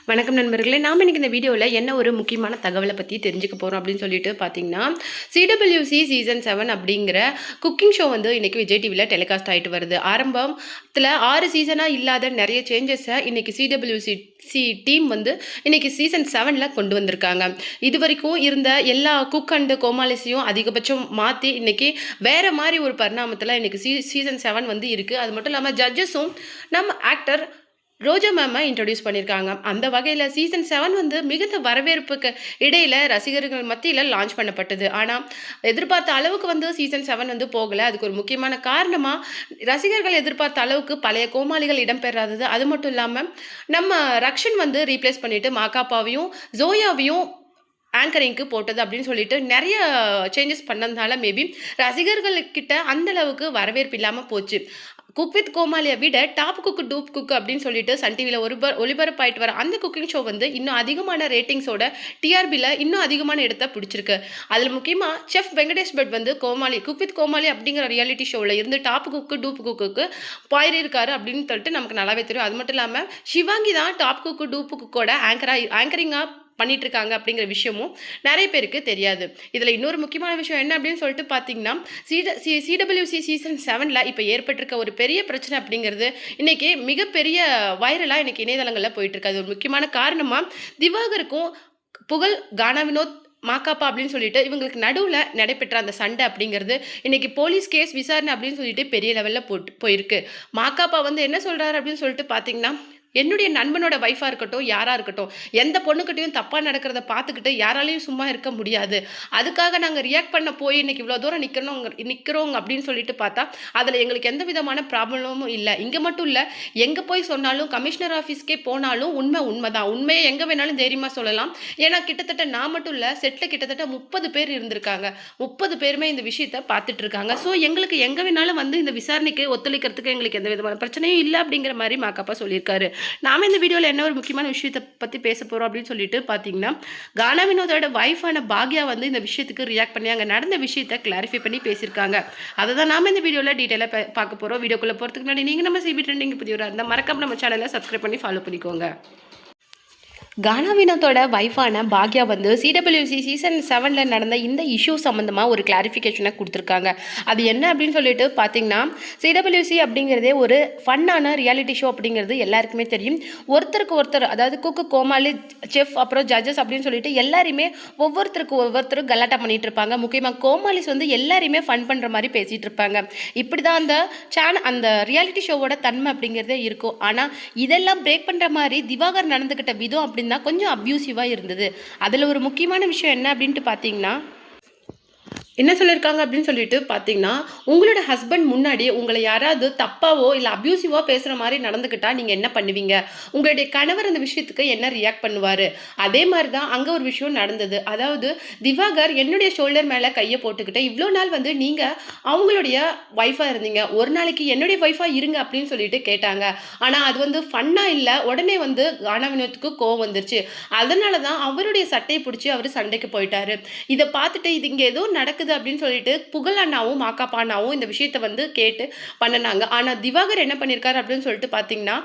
வணக்கம் நண்பர்களே. நாம் இன்னைக்கு இந்த வீடியோவில் என்ன ஒரு முக்கியமான தகவலை பற்றி தெரிஞ்சுக்க போகிறோம் அப்படின்னு சொல்லிட்டு பார்த்தீங்கன்னா, சிடபிள்யூசி சீசன் 7 அப்படிங்கிற குக்கிங் ஷோ வந்து இன்னைக்கு விஜய் டிவியில் டெலிகாஸ்ட் ஆகிட்டு வருது. ஆரம்பத்தில் 6 சீசனாக இல்லாத நிறைய சேஞ்சஸை இன்னைக்கு சிடபிள்யூசி டீம் வந்து இன்னைக்கு சீசன் 7ல் கொண்டு வந்திருக்காங்க. இது வரைக்கும் இருந்த எல்லா குக் அண்டு கோமாலிஸையும் அதிகபட்சம் மாற்றி இன்னைக்கு வேறு மாதிரி ஒரு பரிணாமத்தில் இன்னைக்கு சீசன் 7 வந்து இருக்குது. அது மட்டும் இல்லாமல் ஜட்ஜஸும் நம்ம ஆக்டர் ரோஜா மேமை இன்ட்ரடியூஸ் பண்ணியிருக்காங்க. அந்த வகையில் சீசன் 7 வந்து மிகுந்த வரவேற்புக்கு இடையில் ரசிகர்கள் மத்தியில் லான்ச் பண்ணப்பட்டது. ஆனால் எதிர்பார்த்த அளவுக்கு வந்து சீசன் 7 வந்து போகலை. அதுக்கு ஒரு முக்கியமான காரணமாக ரசிகர்கள் எதிர்பார்த்த அளவுக்கு பழைய கோமாளிகள் இடம்பெறாதது. அது மட்டும் இல்லாமல் நம்ம ரக்ஷன் வந்து ரீப்ளேஸ் பண்ணிவிட்டு மாகாப்பாவையும் ஜோயாவையும் ஆங்கரிங்க்கு போட்டது அப்படின்னு சொல்லிட்டு நிறைய சேஞ்சஸ் பண்ணதுனால மேபி ரசிகர்கள்கிட்ட அந்த அளவுக்கு வரவேற்பு இல்லாமல் போச்சு. குக் வித் கோமாளியை விட டாப் குக்கு டூப் குக்கு அப்படின்னு சொல்லிட்டு சன் டிவியில் ஒளிபரப்பாயிட்டு வர அந்த குக்கிங் ஷோ வந்து இன்னும் அதிகமான ரேட்டிங்ஸோட டிஆர்பியில் இன்னும் அதிகமான இடத்த பிடிச்சிருக்கு. அதில் முக்கியமாக செஃப் வெங்கடேஷ் பட் வந்து குக் வித் கோமாளி அப்படிங்கிற ரியாலிட்டி ஷோவில் இருந்து டாப் குக்கு டூப் குக்குக்கு போயிருக்காரு அப்படின்னு சொல்லிட்டு நமக்கு நல்லாவே தெரியும். அது மட்டும் இல்லாமல் சிவாங்கி தான் டாப் குக்கு டூப் குக்கோட ஆங்கரிங்காக பண்ணிட்டு இருக்காங்க அப்படிங்கிற விஷயமும் நிறைய பேருக்கு தெரியாது. இதில் இன்னொரு முக்கியமான விஷயம் என்ன அப்படின்னு சொல்லிட்டு பார்த்தீங்கன்னா, சிடபிள்யூசி சீசன் 7ல் இப்போ ஏற்பட்டிருக்க ஒரு பெரிய பிரச்சனை அப்படிங்கிறது இன்னைக்கு மிகப்பெரிய வைரலாக இன்னைக்கு இணையதளங்களில் போயிட்டு இருக்கு. அது ஒரு முக்கியமான காரணமாக திவாகருக்கும் புகழ், கானா வினோத், மாக்காப்பா அப்படின்னு சொல்லிட்டு இவங்களுக்கு நடுவில் நடைபெற்ற அந்த சண்டை அப்படிங்கிறது இன்னைக்கு போலீஸ் கேஸ் விசாரணை அப்படின்னு சொல்லிட்டு பெரிய லெவலில் போயிருக்கு. மாக்காப்பா வந்து என்ன சொல்றாரு அப்படின்னு சொல்லிட்டு பார்த்தீங்கன்னா, என்னுடைய நண்பனோட வைஃபாக இருக்கட்டும், யாராக இருக்கட்டும், எந்த பொண்ணுக்கிட்டையும் தப்பாக நடக்கிறத பார்த்துக்கிட்டு யாராலையும் சும்மா இருக்க முடியாது. அதுக்காக நாங்கள் ரியாக்ட் பண்ண போய் இன்னைக்கு இவ்வளோ தூரம் நிற்கிறோங்க அப்படின்னு சொல்லிட்டு பார்த்தா அதில் எங்களுக்கு எந்த விதமான ப்ராப்ளமும் இல்லை. இங்கே மட்டும் இல்லை, எங்கே போய் சொன்னாலும் கமிஷனர் ஆஃபீஸ்க்கே போனாலும் உண்மை தான். உண்மையை எங்கே வேணாலும் தைரியமாக சொல்லலாம். ஏன்னா கிட்டத்தட்ட நான் மட்டும் இல்லை, செட்டில் கிட்டத்தட்ட 30 பேர் இருந்திருக்காங்க. 30 பேருமே இந்த விஷயத்தை பார்த்துட்டு இருக்காங்க. ஸோ எங்களுக்கு எங்கே வேணாலும் வந்து இந்த விசாரணைக்கு ஒத்துழைக்கிறதுக்கு எங்களுக்கு எந்த விதமான பிரச்சனையும் இல்லை அப்படிங்கிற மாதிரி மாக்காப்பா சொல்லியிருக்காரு. நாம இந்த வீடியோவில் என்ன ஒரு முக்கியமான விஷயத்தை பற்றி பேச போகிறோம் அப்படின்னு சொல்லிட்டு பார்த்தீங்கன்னா, கானா வினோதோட வைஃபான பாக்யா வந்து இந்த விஷயத்துக்கு ரியாக்ட் பண்ணி அங்கே நடந்த விஷயத்தை கிளாரிஃபை பண்ணி பேசியிருக்காங்க. அதை தான் நாம இந்த வீடியோவில் டீட்டெயிலாக பார்க்க போகிறோம். வீடியோக்குள்ளே போகிறதுக்கு முன்னாடி நீங்கள் நம்ம சிபி ட்ரெண்டிங் புதியவராக இருந்தால் மறக்காம நம்ம சேனலை சப்ஸ்கிரைப் பண்ணி ஃபாலோ பண்ணிக்கோங்க. கானா வினோத்தோட வைஃபான பாக்யா வந்து சிடபிள்யூசி சீசன் 7ல் நடந்த இந்த இஷ்யூ சம்மந்தமாக ஒரு கிளாரிஃபிகேஷனை கொடுத்துருக்காங்க. அது என்ன அப்படின்னு சொல்லிட்டு பார்த்தீங்கன்னா, சிடபிள்யூசி அப்படிங்கிறதே ஒரு ஃபன்னான ரியாலிட்டி ஷோ அப்படிங்கிறது எல்லாருக்குமே தெரியும். ஒருத்தருக்கு ஒருத்தர், அதாவது குக்கு, கோமாளி, செஃப், அப்புறம் ஜட்ஜஸ் அப்படின்னு சொல்லிட்டு எல்லாருமே ஒவ்வொருத்தரும் கலாட்டா பண்ணிட்டு இருப்பாங்க. முக்கியமாக கோமாளிஸ் வந்து எல்லாருமே ஃபன் பண்ணுற மாதிரி பேசிகிட்டு இருப்பாங்க. இப்படி தான் அந்த ரியாலிட்டி ஷோவோட தன்மை அப்படிங்கிறதே இருக்கும். ஆனால் இதெல்லாம் பிரேக் பண்ணுற மாதிரி திவாகர் நடந்துக்கிட்ட விதம் அப்படின்னு கொஞ்சம் அப்யூசிவாக இருந்தது. அதில் ஒரு முக்கியமான விஷயம் என்ன அப்படின்ட்டு பார்த்தீங்கன்னா, என்ன சொல்லியிருக்காங்க அப்படின்னு சொல்லிட்டு பார்த்தீங்கன்னா, உங்களோட ஹஸ்பண்ட் முன்னாடி உங்களை யாராவது தப்பாவோ இல்லை அப்யூசிவாக பேசுகிற மாதிரி நடந்துக்கிட்டா நீங்கள் என்ன பண்ணுவீங்க? உங்களுடைய கணவர் அந்த விஷயத்துக்கு என்ன ரியாக்ட் பண்ணுவார்? அதே மாதிரி தான் அங்கே ஒரு விஷயம் நடந்தது. அதாவது திவாகர் என்னுடைய ஷோல்டர் மேலே கையை போட்டுக்கிட்டு, இவ்வளோ நாள் வந்து நீங்கள் அவங்களுடைய ஒய்ஃபாக இருந்தீங்க, ஒரு நாளைக்கு என்னுடைய ஒய்ஃபாக இருங்க அப்படின்னு சொல்லிட்டு கேட்டாங்க. ஆனால் அது வந்து ஃபன்னாக இல்லை. உடனே வந்து கானா வினோத்துக்கு கோவம் வந்துருச்சு. அதனால தான் அவருடைய சட்டையை பிடிச்சி அவர் சண்டைக்கு போயிட்டாரு. இதை பார்த்துட்டு இது இங்கே ஏதோ நடக்குது அப்படின்னு சொல்லிட்டு புகழ் அண்ணாவும் மாக்காப்பா அண்ணாவும் இந்த விஷயத்தை வந்து கேட்டு பண்ணினாங்க. ஆனால் திவாகர் என்ன பண்ணியிருக்காரு அப்படின்னு சொல்லிட்டு பார்த்தீங்கன்னா,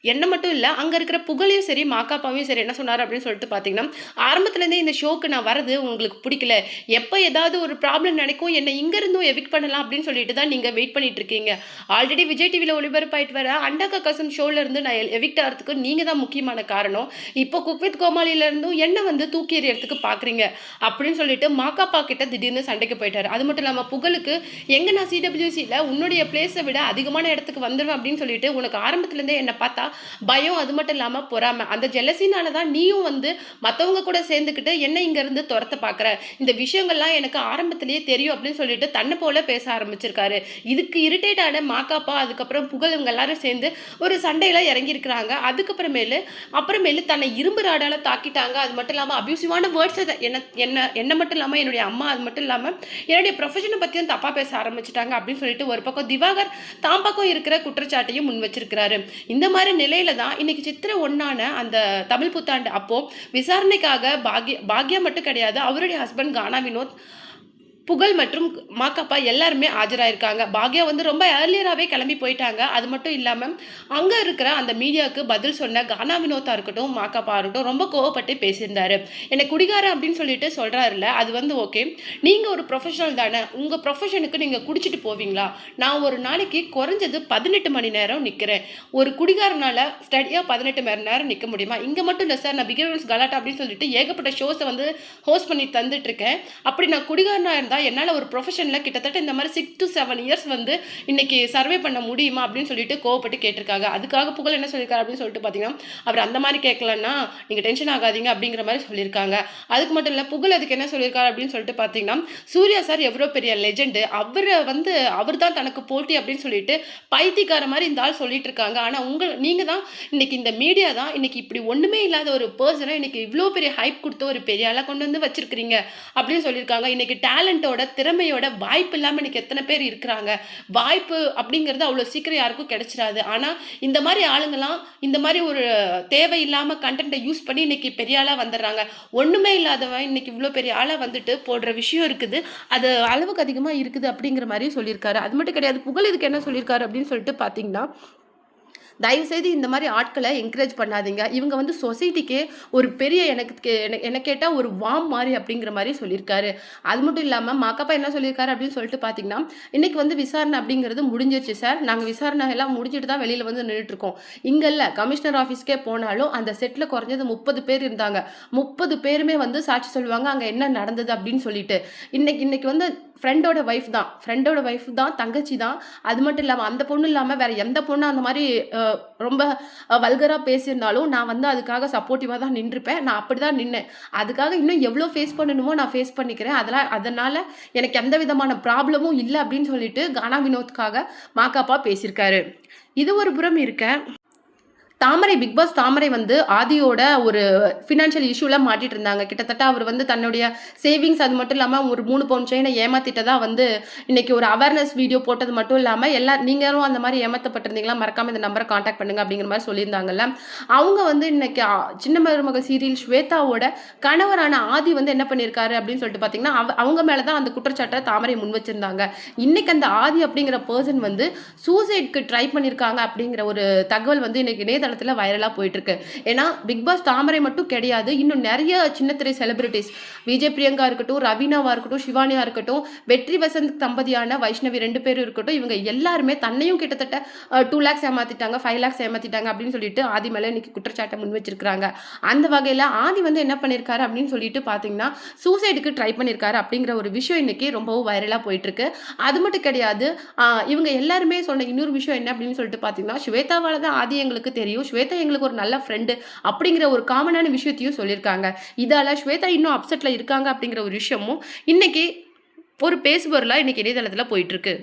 என்ன மட்டும் இல்லை, அங்கே இருக்கிற புகழையும் சரி மாக்காப்பாவையும் சரி என்ன சொன்னார் அப்படின்னு சொல்லிட்டு பார்த்தீங்கன்னா, ஆரம்பத்துலேருந்தே இந்த ஷோக்கு நான் வரது உங்களுக்கு பிடிக்கல, எப்போ ஏதாவது ஒரு ப்ராப்ளம் நினைக்கும் என்னை இங்கேருந்தும் எவிக்ட் பண்ணலாம் அப்படின்னு சொல்லிட்டு தான் நீங்கள் வெயிட் பண்ணிட்டு இருக்கீங்க. ஆல்ரெடி விஜய் டிவியில் ஒளிபரப்பாயிட்டு வர அண்டா கசம் ஷோலேருந்து நான் எவிக்ட் ஆகிறதுக்கு நீங்கள் தான் முக்கியமான காரணம். இப்போ குக் வித் கோமாளியிலேருந்தும் என்னை வந்து தூக்கி எறியறதுக்கு பார்க்குறீங்க அப்படின்னு சொல்லிட்டு மாக்காப்பா கிட்ட திடீர்னு சண்டைக்கு போயிட்டார். அது மட்டும் இல்லாமல் புகழுக்கு எங்கே நான் சிடபிள்யூசியில் உன்னுடைய பிளேஸை விட அதிகமான இடத்துக்கு வந்துடுவேன் அப்படின்னு சொல்லிட்டு உனக்கு ஆரம்பத்துலேருந்தே என்னை பார்த்தா பயம், அது மட்டும் இல்லாமல் பொறாமை, அந்த ஜெலசினால தான் நீயும் வந்து மற்றவங்க கூட சேர்ந்துக்கிட்டு என்ன இங்கேருந்து துரத்த பார்க்குற, இந்த விஷயங்கள்லாம் எனக்கு ஆரம்பத்திலேயே தெரியும் அப்படின்னு சொல்லிட்டு தன்னை போல பேச ஆரம்பிச்சிருக்காரு. இதுக்கு இரிட்டேட் ஆன மாக்காப்பா அதுக்கப்புறம் புகழ் இவங்க எல்லாரும் சேர்ந்து ஒரு சண்டையில் இறங்கியிருக்கிறாங்க. அப்புறமேலு தன்னை இரும்பு ராடால் தாக்கிட்டாங்க. அது மட்டும் இல்லாமல் அபியூசிவான வேர்ட்ஸ் என்ன மட்டும் இல்லாமல் என்னுடைய அம்மா, அது மட்டும் இல்லாமல் என்னுடைய ப்ரொஃபஷனை பற்றியும் தப்பாக பேச ஆரம்பிச்சிட்டாங்க அப்படின்னு சொல்லிட்டு ஒரு பக்கம் திவாகர் தாம் பக்கம் இருக்கிற குற்றச்சாட்டையும் முன் வச்சிருக்கிறாரு. இந்த மாதிரி நிலையில தான் இன்னைக்கு சித்திரை 1 அந்த தமிழ் புத்தாண்டு அப்போ விசாரணைக்காக பாக்யா மட்டும் கிடையாது, அவருடைய ஹஸ்பண்ட் கானா வினோத் புகழ் மற்றும் மாக்காப்பா எல்லாருமே ஆஜராயிருக்காங்க. பாக்யா வந்து ரொம்ப ஏர்லியராவே கிளம்பி போயிட்டாங்க. அது மட்டும் இல்லாம, அங்க இருக்கிற அந்த மீடியாவுக்கு பதில் சொன்ன கானா வினோத்தா இருக்கட்டும், மாக்காப்பா இருக்கட்டும் ரொம்ப கோவப்பட்டு பேசியிருந்தாரு. என்ன குடிகாரன் அப்படின்னு சொல்லிட்டு சொல்றாருல்ல, அது வந்து ஓகே. நீங்க ஒரு ப்ரொஃபஷனல் தானே. உங்க ப்ரொஃபஷனுக்கு நீங்க குடிச்சிட்டு போவீங்களா? நான் ஒரு நாளைக்கு குறைஞ்சது 18 மணி நேரம் நிக்கிறேன். ஒரு குடிகாரனால ஸ்டடியா 18 மணி நேரம் நிக்க முடியுமா? இங்க மட்டும் இல்ல சார். நான் பிஹேவியர்ஸ் கலாட்டா அப்படின்னு சொல்லிட்டு ஏகப்பட்ட ஷோஸ வந்து ஹோஸ்ட் பண்ணி தந்துட்டு இருக்கேன். அப்படி நான் குடிகாரனா இருந்தா என்னால ஒரு ப்ரொஃபஷன்ல கிட்டத்தட்ட இந்த மாதிரி 6 to 7 இயர்ஸ் வந்து இன்னைக்கு சர்வே பண்ண முடியுமா அப்படின்னு சொல்லிட்டு கோவப்பட்டு கேட்டிருக்காங்க. அதுக்காக புகழ் என்ன சொல்லியிருக்காரு அப்படின்னு சொல்லிட்டு பார்த்தீங்கன்னா, அவர் அந்த மாதிரி கேட்கலன்னா நீங்க டென்ஷன் ஆகாதீங்க அப்படிங்கிற மாதிரி சொல்லியிருக்காங்க. அதுக்கு மட்டும் இல்ல புகழ் அதுக்கு என்ன சொல்லியிருக்காரு அப்படின்னு சொல்லிட்டு பார்த்தீங்கன்னா, சூர்யா சார் எவ்வளோ பெரிய லெஜெண்ட். அவர் தான் தனக்கு போட்டி அப்படின்னு சொல்லிட்டு பைத்தியக்கார மாதிரி இந்த ஆள் சொல்லிட்டு இருக்காங்க. ஆனா நீங்க தான் இன்னைக்கு இந்த மீடியா தான் இன்னைக்கு இப்படி ஒண்ணுமே இல்லாத ஒரு பர்சனை இன்னைக்கு இவ்வளோ பெரிய ஹைப் கொடுத்து ஒரு பெரிய ஆளா கொண்டு வந்து வச்சிருக்கிறீங்க அப்படின்னு சொல்லியிருக்காங்க. இன்னைக்கு டேலண்டோட திறமையோட வாய்ப்பு இல்லாம இன்னைக்கு எத்தனை பேர் இருக்கிறாங்க. வாய்ப்பு அப்படிங்கிறது அவ்வளோ சீக்கிரம் யாருக்கும் கிடைச்சிடாது. ஆனா இந்த மாதிரி ஆளுங்கெல்லாம் இந்த மாதிரி ஒரு தேவையில்லாம கண்டென்ட்டை யூஸ் பண்ணி இன்னைக்கு பெரிய ஆளா வந்துடுறாங்க. ஒண்ணுமே இல்லாதவன் இன்னைக்கு இவ்வளோ பெரிய ஆளா வந்துட்டு போடுற விஷயம் இருக்குது. அது அளவுக்கு அதிகமா இருக்குது அப்படிங்கிற மாதிரி சொல்லியிருக்காரு. அது மட்டும் கிடையாது. புகழ் இதுக்கு என்ன சொல்லியிருக்காரு அப்படின்னு சொல்லிட்டு பார்த்தீங்கன்னா, தயவுசெய்து இந்த மாதிரி ஆட்களை என்கரேஜ் பண்ணாதீங்க. இவங்க வந்து சொசைட்டிக்கே ஒரு பெரிய என்ன கேட்டா ஒரு வார்ம் மாரி அப்படிங்கிற மாரி சொல்லியிருக்காரு. அது மட்டும் இல்லாம மாக்காப்பா என்ன சொல்லியிருக்காரு அப்படின்னு சொல்லிட்டு பார்த்தீங்கன்னா, இன்னைக்கு வந்து விசாரணை அப்படிங்கிறது முடிஞ்சிருச்சு சார். நாங்க விசாரணை எல்லாம் முடிச்சுட்டு தான் வெளியில வந்து நின்னுட்டுருக்கோம். இங்க இல்ல கமிஷனர் ஆஃபீஸ்க்கே போனாலும் அந்த செட்ல குறைஞ்சது 30 பேர் இருந்தாங்க. 30 பேருமே வந்து சாட்சி சொல்லுவாங்க. அங்க என்ன நடந்தது அப்படின்னு சொல்லிட்டு. இன்னைக்கு வந்து ஃப்ரெண்டோட ஒய்ஃப் தான், தங்கச்சி தான். அது மட்டும் இல்லாம அந்த பொண்ணு இல்லாம வேற எந்த பொண்ணு அந்த மாரி ரொம்ப வல்கரா பேசியிருந்தாலும், நான் வந்து அதுக்காக சப்போர்ட்டிவா தான் நின்றுப்பேன். நான் அப்படிதான் நின்னேன். அதுக்காக இன்னும் எவ்வளோ ஃபேஸ் பண்ணணுமோ நான் ஃபேஸ் பண்ணிக்கிறேன். அதனால எனக்கு எந்த விதமான ப்ராப்ளமும் இல்ல அப்படின்னு சொல்லிட்டு கானா வினோத்காக மாக்காப்பா பேசியிருக்காரு. இது ஒரு புறம் இருக்க, பிக் பாஸ் தாமரை வந்து ஆதியோட ஒரு ஃபினான்ஷியல் இஷ்யூல மாட்டிட்டு இருந்தாங்க. கிட்டத்தட்ட அவர் வந்து தன்னுடைய சேவிங்ஸ் அது மட்டும் இல்லாம ஒரு 3 பவுன் செயின ஏமாத்திட்டதா வந்து இன்னைக்கு ஒரு அவேர்னஸ் வீடியோ போட்டது மட்டும் இல்லாம நீங்களும் அந்த மாதிரி ஏமாத்தப்பட்டிருந்தீங்களா மறக்காம இந்த நம்பரை கான்டாக்ட் பண்ணுங்க அப்படிங்கிற மாதிரி சொல்லியிருந்தாங்கல்ல. அவங்க வந்து இன்னைக்கு சின்ன மருமகள் சீரியல் ஸ்வேதாவோட கணவரான ஆதி வந்து என்ன பண்ணியிருக்காரு அப்படின்னு சொல்லிட்டு பார்த்தீங்கன்னா, அவங்க மேல தான் அந்த குற்றச்சாட்டை தாமரை முன் வச்சிருந்தாங்க. இன்னைக்கு அந்த ஆதி அப்படிங்கிற பர்சன் வந்து சூசைட்க்கு ட்ரை பண்ணியிருக்காங்க அப்படிங்கிற ஒரு தகவல் வந்து இன்னைக்கு இணையதளத்துல வைரலா போயிட்டு இருக்கு. ஏன்னா பிக் பாஸ் தாமரை மட்டும் கிடையாது. இன்னும் நிறைய சின்னத்திரை செலிபிரிட்டிஸ் விஜய் பிரியங்கா இருக்கட்டும், ரவீனாவா இருக்கட்டும், சிவானியா இருக்கட்டும், வெற்றி வசந்த் தம்பதியான வைஷ்ணவி 2 பேரும் இருக்கட்டும், இவங்க எல்லாருமே தன்னையும் கிட்டத்தட்ட 2 lakhs ஏமாத்திட்டாங்க, 5 lakhs ஏமாத்திட்டாங்க அப்படின்னு சொல்லிட்டு ஆதி மேல இன்னைக்கு குற்றச்சாட்டை முன் வச்சிருக்காங்க. அந்த வகையில ஆதி வந்து என்ன பண்ணிருக்காரு அப்படின்னு சொல்லிட்டு பாத்தீங்கன்னா, சூசைடுக்கு ட்ரை பண்ணிருக்காரு அப்படிங்கிற ஒரு விஷயம் இன்னைக்கு ரொம்பவும் வைரலா போயிட்டு இருக்கு. அது மட்டும் கிடையாது. இவங்க எல்லாருமே சொன்ன இன்னொரு விஷயம் என்ன அப்படின்னு சொல்லிட்டு பாத்தீங்கன்னா, ஸ்வேதாவால தான் ஆதி எங்களுக்கு தெரியும். ஸ்வேதா எங்களுக்கு ஒரு நல்ல ஃப்ரெண்டு அப்படிங்கிற ஒரு காமனான விஷயத்தையும் சொல்லியிருக்காங்க. இதால ஸ்வேதா இன்னும் அப்செட்ல இருக்காங்க அப்படிங்கிற ஒரு விஷயமும் இன்னைக்கு ஒரு பேசுபொருளா இன்னைக்கு இணையதளத்துல போயிட்டு இருக்கு.